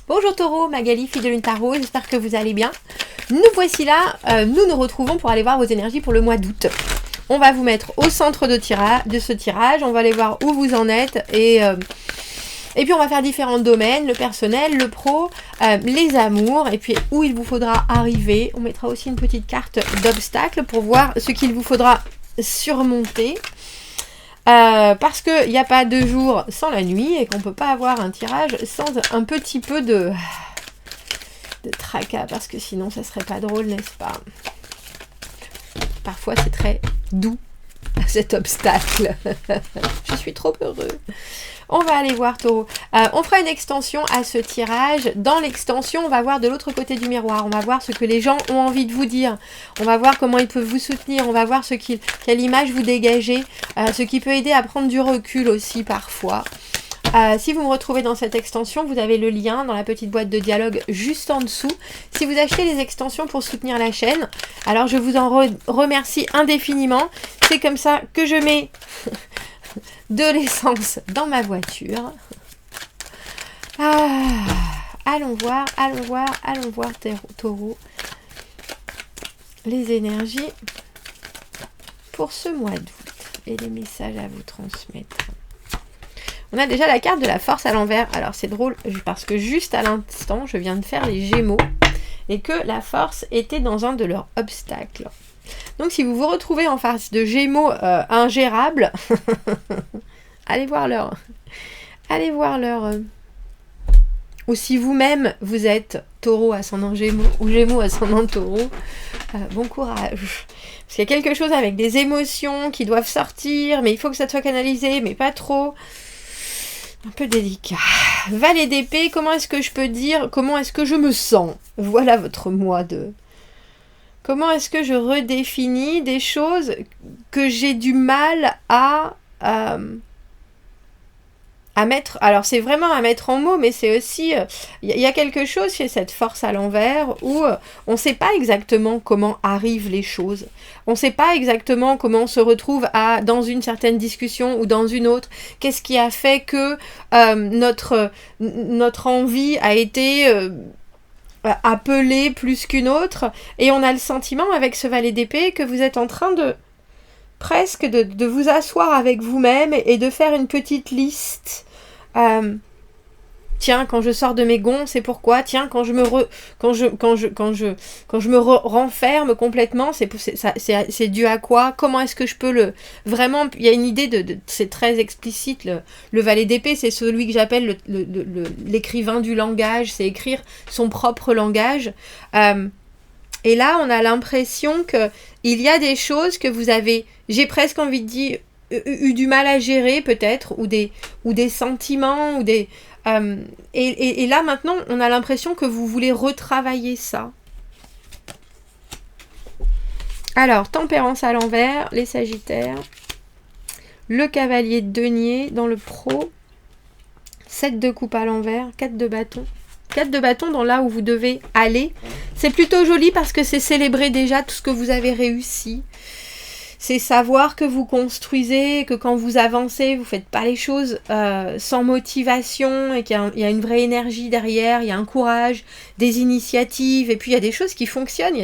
Bonjour Taureau, Magali, fille de Lune Tarot, j'espère que vous allez bien. Nous voici là, nous nous retrouvons pour aller voir vos énergies pour le mois d'août. On va vous mettre au centre de ce tirage, on va aller voir où vous en êtes et puis on va faire différents domaines, le personnel, le pro, les amours et puis où il vous faudra arriver. On mettra aussi une petite carte d'obstacles pour voir ce qu'il vous faudra surmonter. Parce qu'il n'y a pas 2 jours sans la nuit et qu'on ne peut pas avoir un tirage sans un petit peu de tracas, parce que sinon ça serait pas drôle, n'est-ce pas? Parfois c'est très doux cet obstacle. Je suis trop heureux. On va aller voir Taureau. On fera une extension à ce tirage. Dans l'extension, on va voir de l'autre côté du miroir. On va voir ce que les gens ont envie de vous dire. On va voir comment ils peuvent vous soutenir. On va voir quelle image vous dégagez. Ce qui peut aider à prendre du recul aussi parfois. Si vous me retrouvez dans cette extension, vous avez le lien dans la petite boîte de dialogue juste en dessous. Si vous achetez les extensions pour soutenir la chaîne, alors je vous en remercie indéfiniment. C'est comme ça que je mets de l'essence dans ma voiture. Allons voir Taureau. Les énergies pour ce mois d'août et les messages à vous transmettre. On a déjà la carte de la force à l'envers. Alors c'est drôle parce que juste à l'instant, je viens de faire les Gémeaux et que la force était dans un de leurs obstacles. Donc si vous vous retrouvez en face de Gémeaux ingérables, allez voir leur... Ou si vous-même vous êtes Taureau ascendant Gémeaux ou Gémeaux ascendant Taureau, bon courage. Parce qu'il y a quelque chose avec des émotions qui doivent sortir, mais il faut que ça soit canalisé, mais pas trop. Un peu délicat. Valet d'épée, comment est-ce que je peux dire, comment est-ce que je me sens? Voilà votre mois de... Comment est-ce que je redéfinis des choses que j'ai du mal à mettre... Alors c'est vraiment à mettre en mots, mais c'est aussi... Il y a quelque chose chez cette force à l'envers où on ne sait pas exactement comment arrivent les choses. On ne sait pas exactement comment on se retrouve dans une certaine discussion ou dans une autre. Qu'est-ce qui a fait que notre envie a été... appelée plus qu'une autre, et on a le sentiment avec ce valet d'épée que vous êtes en train de presque de vous asseoir avec vous-même et de faire une petite liste. Tiens, quand je sors de mes gonds, c'est pourquoi. Tiens, quand je me renferme complètement, c'est dû à quoi? Comment est-ce que je peux le... Vraiment, il y a une idée c'est très explicite. Le valet d'épée, c'est celui que j'appelle l'écrivain du langage. C'est écrire son propre langage. Et là, on a l'impression que il y a des choses que vous avez, j'ai presque envie de dire, eu du mal à gérer peut-être, ou des sentiments, ou des... et là, maintenant, on a l'impression que vous voulez retravailler ça. Alors, tempérance à l'envers, les sagittaires, le cavalier de denier dans le pro, 7 de coupe à l'envers, 4 de bâton. 4 de bâton dans là où vous devez aller. C'est plutôt joli parce que c'est célébrer déjà tout ce que vous avez réussi. C'est savoir que vous construisez, que quand vous avancez, vous ne faites pas les choses sans motivation et qu'il y a une vraie énergie derrière, il y a un courage, des initiatives, et puis il y a des choses qui fonctionnent,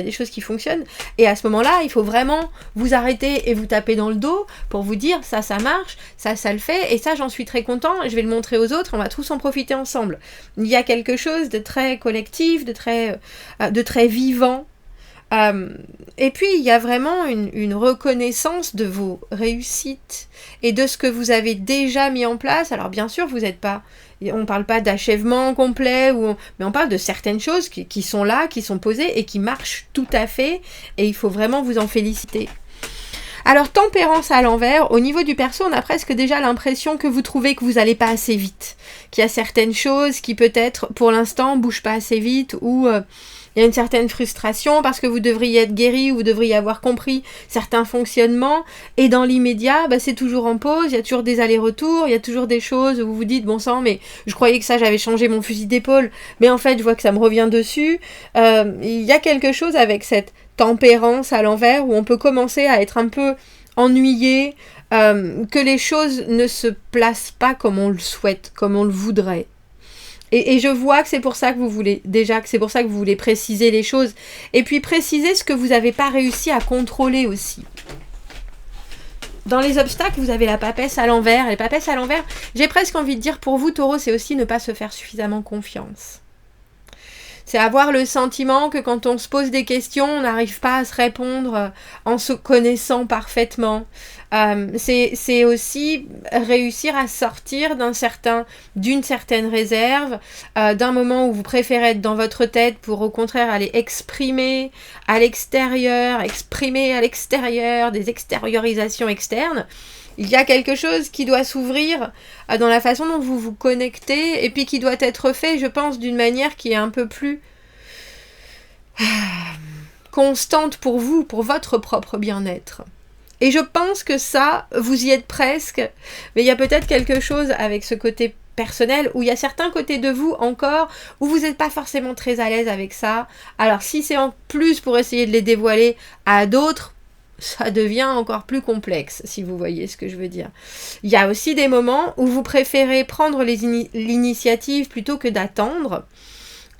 et à ce moment-là, il faut vraiment vous arrêter et vous taper dans le dos pour vous dire ça marche, ça le fait, et ça j'en suis très content, je vais le montrer aux autres, on va tous en profiter ensemble. Il y a quelque chose de très collectif, de très vivant. Et puis il y a vraiment une reconnaissance de vos réussites et de ce que vous avez déjà mis en place. Alors bien sûr, vous n'êtes pas, on parle pas d'achèvement complet, mais on parle de certaines choses qui sont là, qui sont posées et qui marchent tout à fait, et il faut vraiment vous en féliciter. Alors, tempérance à l'envers, au niveau du perso, on a presque déjà l'impression que vous trouvez que vous n'allez pas assez vite, qu'il y a certaines choses qui peut-être, pour l'instant, bougent pas assez vite, ou il y a une certaine frustration parce que vous devriez être guéri ou vous devriez avoir compris certains fonctionnements, et dans l'immédiat, c'est toujours en pause, il y a toujours des allers-retours, il y a toujours des choses où vous vous dites, bon sang, mais je croyais que ça, j'avais changé mon fusil d'épaule, mais en fait, je vois que ça me revient dessus. Il y a quelque chose avec cette tempérance à l'envers où on peut commencer à être un peu ennuyé, que les choses ne se placent pas comme on le souhaite, comme on le voudrait. Et je vois que c'est pour ça que vous voulez, déjà, que c'est pour ça que vous voulez préciser les choses. Et puis préciser ce que vous n'avez pas réussi à contrôler aussi. Dans les obstacles, vous avez la papesse à l'envers. Et la papesse à l'envers, j'ai presque envie de dire pour vous, Taureau, c'est aussi ne pas se faire suffisamment confiance. C'est avoir le sentiment que quand on se pose des questions, on n'arrive pas à se répondre en se connaissant parfaitement. C'est aussi réussir à sortir d'une certaine réserve, d'un moment où vous préférez être dans votre tête pour au contraire aller exprimer à l'extérieur, des extériorisations externes. Il y a quelque chose qui doit s'ouvrir dans la façon dont vous vous connectez et puis qui doit être fait, je pense, d'une manière qui est un peu plus constante pour vous, pour votre propre bien-être. Et je pense que ça, vous y êtes presque, mais il y a peut-être quelque chose avec ce côté personnel où il y a certains côtés de vous encore où vous n'êtes pas forcément très à l'aise avec ça. Alors si c'est en plus pour essayer de les dévoiler à d'autres, ça devient encore plus complexe, si vous voyez ce que je veux dire. Il y a aussi des moments où vous préférez prendre l'initiative plutôt que d'attendre.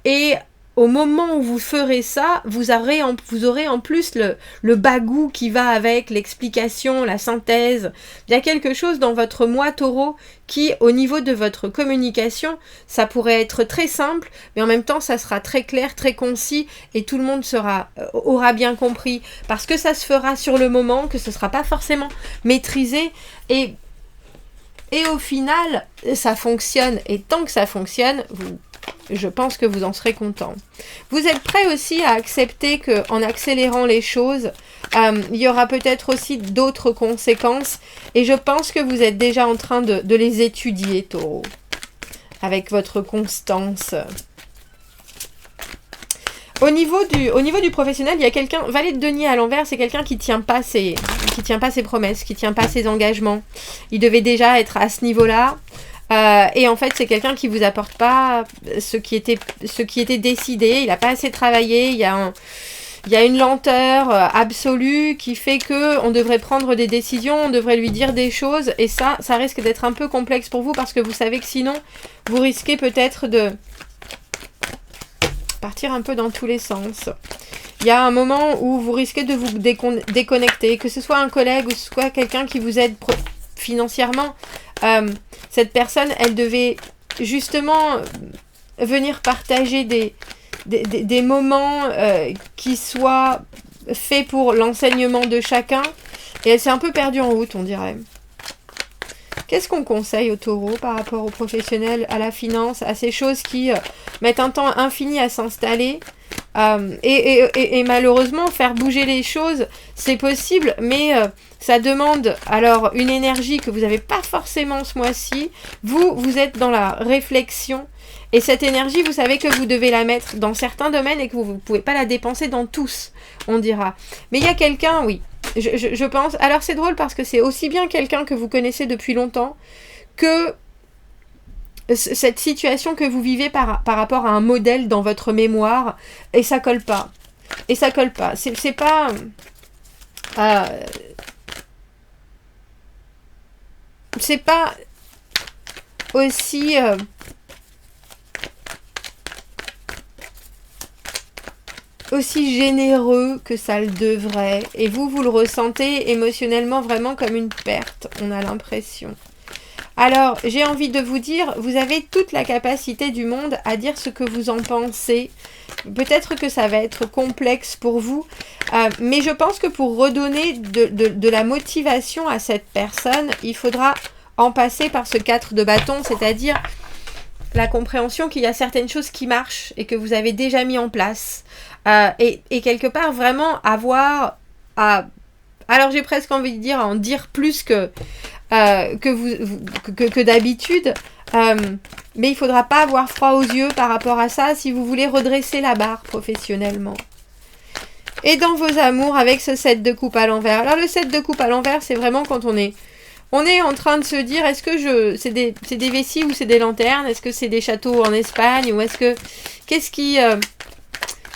Et au moment où vous ferez ça, vous aurez en plus le bagou qui va avec l'explication, la synthèse. Il y a quelque chose dans votre moi Taureau qui, au niveau de votre communication, ça pourrait être très simple, mais en même temps, ça sera très clair, très concis, et tout le monde aura bien compris. Parce que ça se fera sur le moment, que ce ne sera pas forcément maîtrisé, et au final, ça fonctionne. Et tant que ça fonctionne, je pense que vous en serez content. Vous êtes prêt aussi à accepter qu'en accélérant les choses, il y aura peut-être aussi d'autres conséquences. Et je pense que vous êtes déjà en train de les étudier, Taureau, avec votre constance. Au niveau du professionnel, il y a quelqu'un, Valet de denier à l'envers, c'est quelqu'un qui tient pas ses promesses, qui tient pas ses engagements. Il devait déjà être à ce niveau-là. Et en fait, c'est quelqu'un qui vous apporte pas ce qui était décidé. Il n'a pas assez travaillé. Il y a une lenteur absolue qui fait que on devrait prendre des décisions, on devrait lui dire des choses. Et ça risque d'être un peu complexe pour vous parce que vous savez que sinon, vous risquez peut-être de partir un peu dans tous les sens. Il y a un moment où vous risquez de vous déconnecter, que ce soit un collègue ou que ce soit quelqu'un qui vous aide financièrement. Cette personne, elle devait justement venir partager des moments qui soient faits pour l'enseignement de chacun. Et elle s'est un peu perdue en route, on dirait. Qu'est-ce qu'on conseille au Taureau par rapport aux professionnels, à la finance, à ces choses qui mettent un temps infini à s'installer et malheureusement, faire bouger les choses, c'est possible, mais ça demande alors une énergie que vous n'avez pas forcément ce mois-ci. Vous êtes dans la réflexion. Et cette énergie, vous savez que vous devez la mettre dans certains domaines et que vous ne pouvez pas la dépenser dans tous, on dira. Mais il y a quelqu'un, oui, je pense... Alors c'est drôle parce que c'est aussi bien quelqu'un que vous connaissez depuis longtemps que cette situation que vous vivez par rapport à un modèle dans votre mémoire, et ça colle pas. Et ça colle pas. C'est pas... c'est pas aussi... aussi généreux que ça le devrait. Et vous le ressentez émotionnellement vraiment comme une perte, on a l'impression. Alors, j'ai envie de vous dire, vous avez toute la capacité du monde à dire ce que vous en pensez. Peut-être que ça va être complexe pour vous, mais je pense que pour redonner de la motivation à cette personne, il faudra en passer par ce 4 de bâton, c'est-à-dire la compréhension qu'il y a certaines choses qui marchent et que vous avez déjà mis en place. Et quelque part, vraiment avoir à... Alors, j'ai presque envie de dire en dire plus que d'habitude. Mais il ne faudra pas avoir froid aux yeux par rapport à ça si vous voulez redresser la barre professionnellement. Et dans vos amours, avec ce 7 de coupe à l'envers. Alors, le 7 de coupe à l'envers, c'est vraiment quand on est en train de se dire, est-ce que c'est des vessies ou c'est des lanternes? Est-ce que c'est des châteaux en Espagne? Ou est-ce que...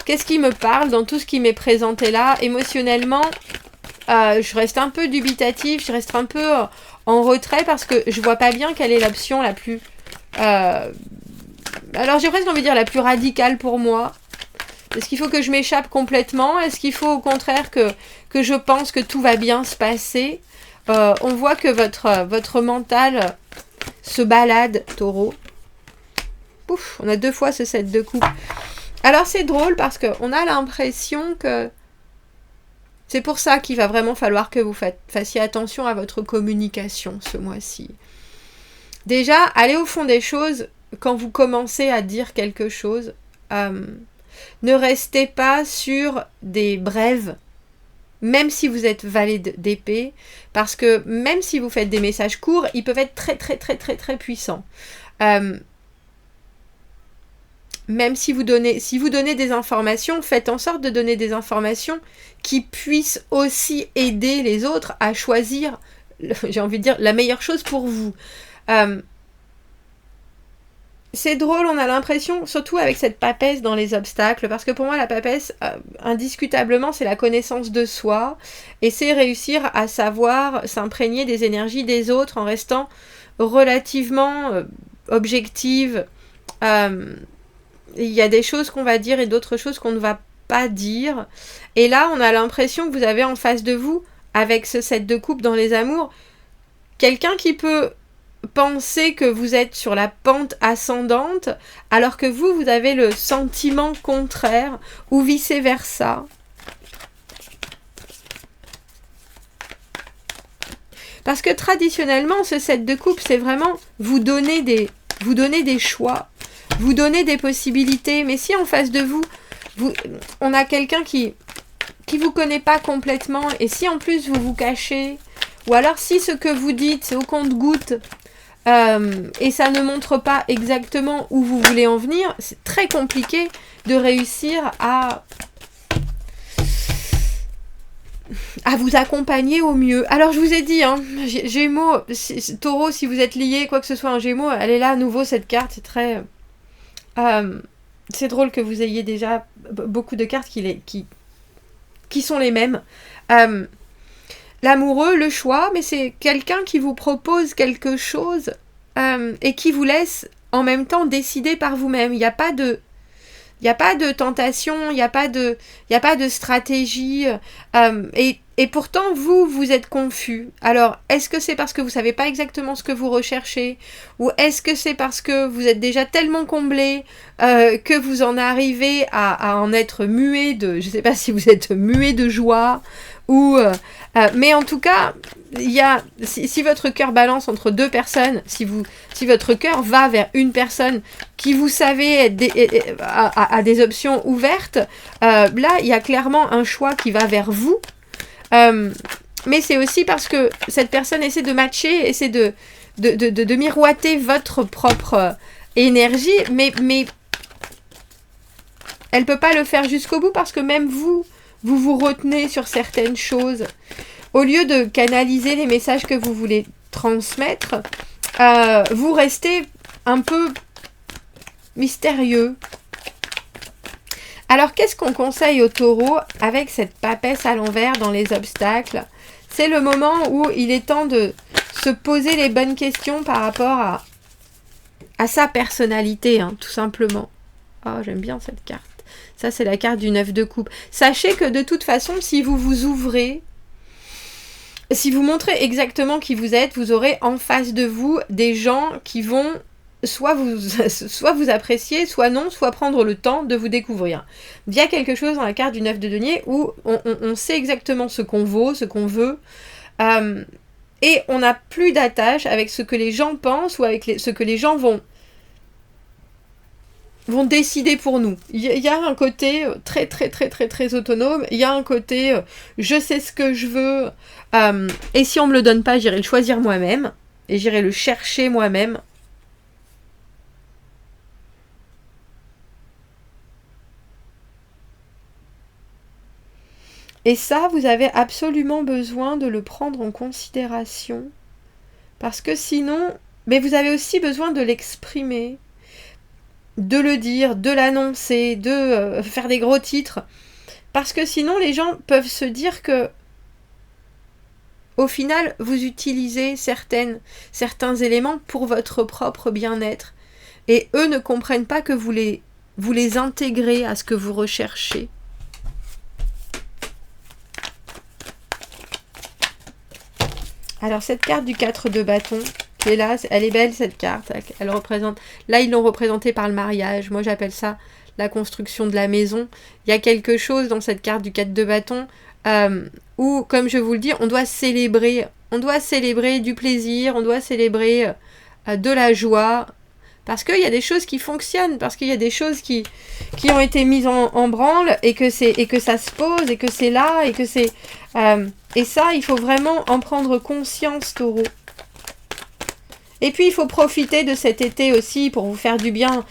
Qu'est-ce qui me parle dans tout ce qui m'est présenté là? Émotionnellement, je reste un peu dubitative, je reste un peu en retrait parce que je vois pas bien quelle est l'option la plus Alors j'ai presque envie de dire la plus radicale pour moi. Est-ce qu'il faut que je m'échappe complètement? Est-ce qu'il faut au contraire que je pense que tout va bien se passer? On voit que votre mental se balade, Taureau. Ouf, on a 2 fois ce 7 de coupe. Alors c'est drôle parce qu'on a l'impression que c'est pour ça qu'il va vraiment falloir que vous fassiez attention à votre communication ce mois-ci. Déjà, allez au fond des choses quand vous commencez à dire quelque chose. Ne restez pas sur des brèves, même si vous êtes valet d'épée, parce que même si vous faites des messages courts, ils peuvent être très très très très très puissants. Même si vous donnez des informations, faites en sorte de donner des informations qui puissent aussi aider les autres à choisir, j'ai envie de dire, la meilleure chose pour vous. C'est drôle, on a l'impression, surtout avec cette papesse dans les obstacles, parce que pour moi la papesse, indiscutablement, c'est la connaissance de soi, et c'est réussir à savoir s'imprégner des énergies des autres en restant relativement objective. Il y a des choses qu'on va dire et d'autres choses qu'on ne va pas dire. Et là, on a l'impression que vous avez en face de vous, avec ce 7 de coupe dans les amours, quelqu'un qui peut penser que vous êtes sur la pente ascendante, alors que vous avez le sentiment contraire, ou vice-versa. Parce que traditionnellement, ce 7 de coupe, c'est vraiment vous donner des choix, vous donner des possibilités. Mais si en face de vous, on a quelqu'un qui vous connaît pas complètement, et si en plus vous vous cachez, ou alors si ce que vous dites, c'est au compte-gouttes, et ça ne montre pas exactement où vous voulez en venir, c'est très compliqué de réussir à vous accompagner au mieux. Alors je vous ai dit, hein, Gémeaux, Taureau, si vous êtes lié, quoi que ce soit un Gémeaux, elle est là à nouveau cette carte, c'est très... c'est drôle que vous ayez déjà beaucoup de cartes qui sont les mêmes. L'amoureux, le choix, mais c'est quelqu'un qui vous propose quelque chose et qui vous laisse en même temps décider par vous-même. Il n'y a pas de tentation, il n'y a pas de stratégie. Et pourtant, vous êtes confus. Alors, est-ce que c'est parce que vous ne savez pas exactement ce que vous recherchez? Ou est-ce que c'est parce que vous êtes déjà tellement comblé que vous en arrivez à en être muet de... Je ne sais pas si vous êtes muet de joie ou... mais en tout cas, si votre cœur balance entre 2 personnes, si votre cœur va vers une personne qui vous savez a des options ouvertes, là, il y a clairement un choix qui va vers vous. Mais c'est aussi parce que cette personne essaie de matcher, essaie de miroiter votre propre énergie, mais elle peut pas le faire jusqu'au bout parce que même vous retenez sur certaines choses. Au lieu de canaliser les messages que vous voulez transmettre, vous restez un peu mystérieux. Alors, qu'est-ce qu'on conseille aux taureaux avec cette papesse à l'envers dans les obstacles? C'est le moment où il est temps de se poser les bonnes questions par rapport à sa personnalité, hein, tout simplement. Oh, j'aime bien cette carte. Ça, c'est la carte du 9 de coupe. Sachez que de toute façon, si vous vous ouvrez, si vous montrez exactement qui vous êtes, vous aurez en face de vous des gens qui vont soit vous apprécier, soit non, soit prendre le temps de vous découvrir. Il y a quelque chose dans la carte du 9 de denier où on sait exactement ce qu'on vaut, ce qu'on veut, et on n'a plus d'attache avec ce que les gens pensent ou avec ce que les gens vont décider pour nous. Il y a un côté très très très très très autonome, il y a un côté je sais ce que je veux, et si on me le donne pas, j'irai le choisir moi-même, et j'irai le chercher moi-même. Et ça, vous avez absolument besoin de le prendre en considération, parce que sinon, mais vous avez aussi besoin de l'exprimer, de le dire, de l'annoncer, de faire des gros titres, parce que sinon les gens peuvent se dire que au final vous utilisez certains éléments pour votre propre bien-être, et eux ne comprennent pas que vous les intégrez à ce que vous recherchez. Alors cette carte du 4 de bâton, qui est là, elle est belle cette carte, elle représente, là ils l'ont représentée par le mariage, moi j'appelle ça la construction de la maison. Il y a quelque chose dans cette carte du 4 de bâton où, comme je vous le dis, on doit célébrer du plaisir, on doit célébrer de la joie, parce qu'il y a des choses qui fonctionnent, parce qu'il y a des choses qui ont été mises en branle, et que ça se pose, et que c'est là, et que c'est... et ça, il faut vraiment en prendre conscience, Taureau. Et puis, il faut profiter de cet été aussi pour vous faire du bien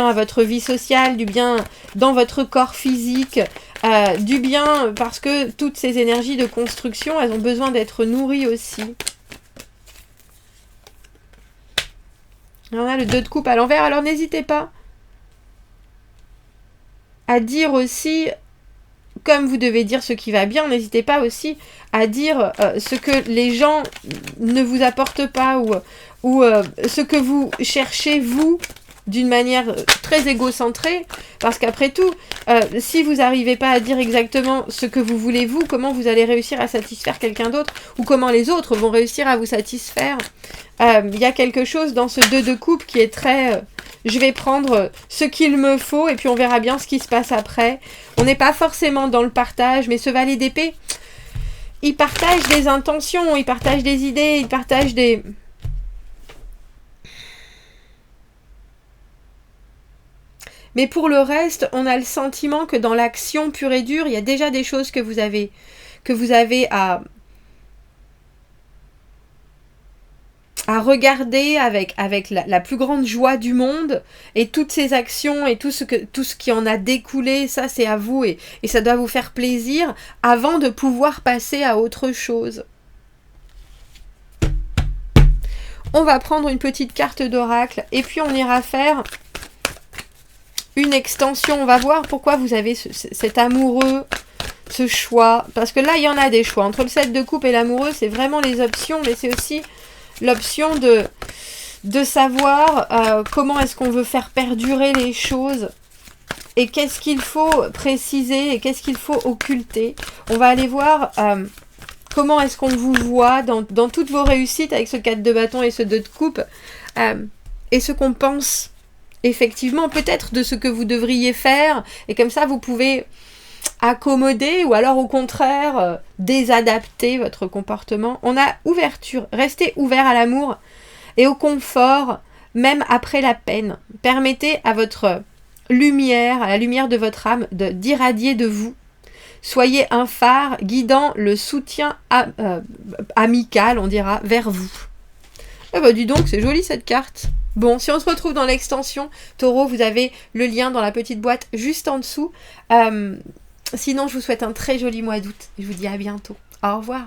à votre vie sociale, du bien dans votre corps physique, du bien parce que toutes ces énergies de construction, elles ont besoin d'être nourries aussi. On a le 2 de coupe à l'envers, alors n'hésitez pas à dire aussi, comme vous devez dire ce qui va bien, n'hésitez pas aussi à dire ce que les gens ne vous apportent pas ou ce que vous cherchez, vous, d'une manière très égocentrée, parce qu'après tout, si vous n'arrivez pas à dire exactement ce que vous voulez, vous, comment vous allez réussir à satisfaire quelqu'un d'autre, ou comment les autres vont réussir à vous satisfaire. Il y a quelque chose dans ce 2 de coupe qui est très... je vais prendre ce qu'il me faut, et puis on verra bien ce qui se passe après. On n'est pas forcément dans le partage, mais ce valet d'épée, il partage des intentions, il partage des idées, il partage des... Mais pour le reste, on a le sentiment que dans l'action pure et dure, il y a déjà des choses que vous avez à regarder avec la plus grande joie du monde, et toutes ces actions et tout ce qui en a découlé, ça c'est à vous, et ça doit vous faire plaisir avant de pouvoir passer à autre chose. On va prendre une petite carte d'oracle et puis on ira faire une extension. On va voir pourquoi vous avez cet amoureux, ce choix, parce que là il y en a des choix entre le 7 de coupe et l'amoureux, c'est vraiment les options, mais c'est aussi l'option de savoir comment est-ce qu'on veut faire perdurer les choses, et qu'est-ce qu'il faut préciser et qu'est-ce qu'il faut occulter. On va aller voir comment est-ce qu'on vous voit dans toutes vos réussites avec ce 4 de bâton et ce 2 de coupe, et ce qu'on pense effectivement peut-être de ce que vous devriez faire, et comme ça vous pouvez accommoder ou alors au contraire désadapter votre comportement. On a ouverture, restez ouvert à l'amour et au confort même après la peine. Permettez à votre lumière, à la lumière de votre âme d'irradier de vous. Soyez un phare guidant le soutien amical, on dira, vers vous. Ah bah dis donc, c'est joli cette carte. Bon, si on se retrouve dans l'extension, Taureau, vous avez le lien dans la petite boîte juste en dessous. Sinon, je vous souhaite un très joli mois d'août. Je vous dis à bientôt. Au revoir.